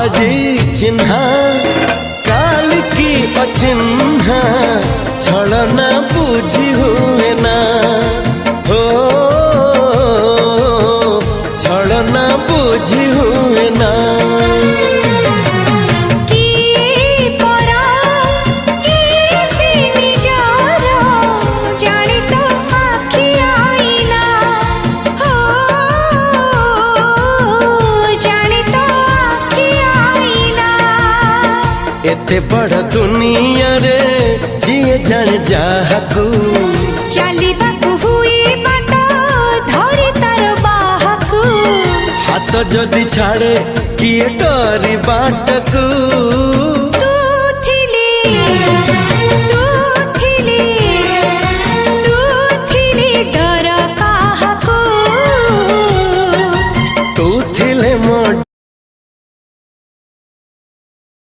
आजी चिन्हा काल की अचिन्हा छलना बुझी हुए ना हो छलना बुझी हुए ना एते बड़ दुनिया रे जिए जान जाहकू चलिबाकू हुई बाट धरी तार बाहकू हाथ जदि छाड़े किए डरी बाटकू तू थिली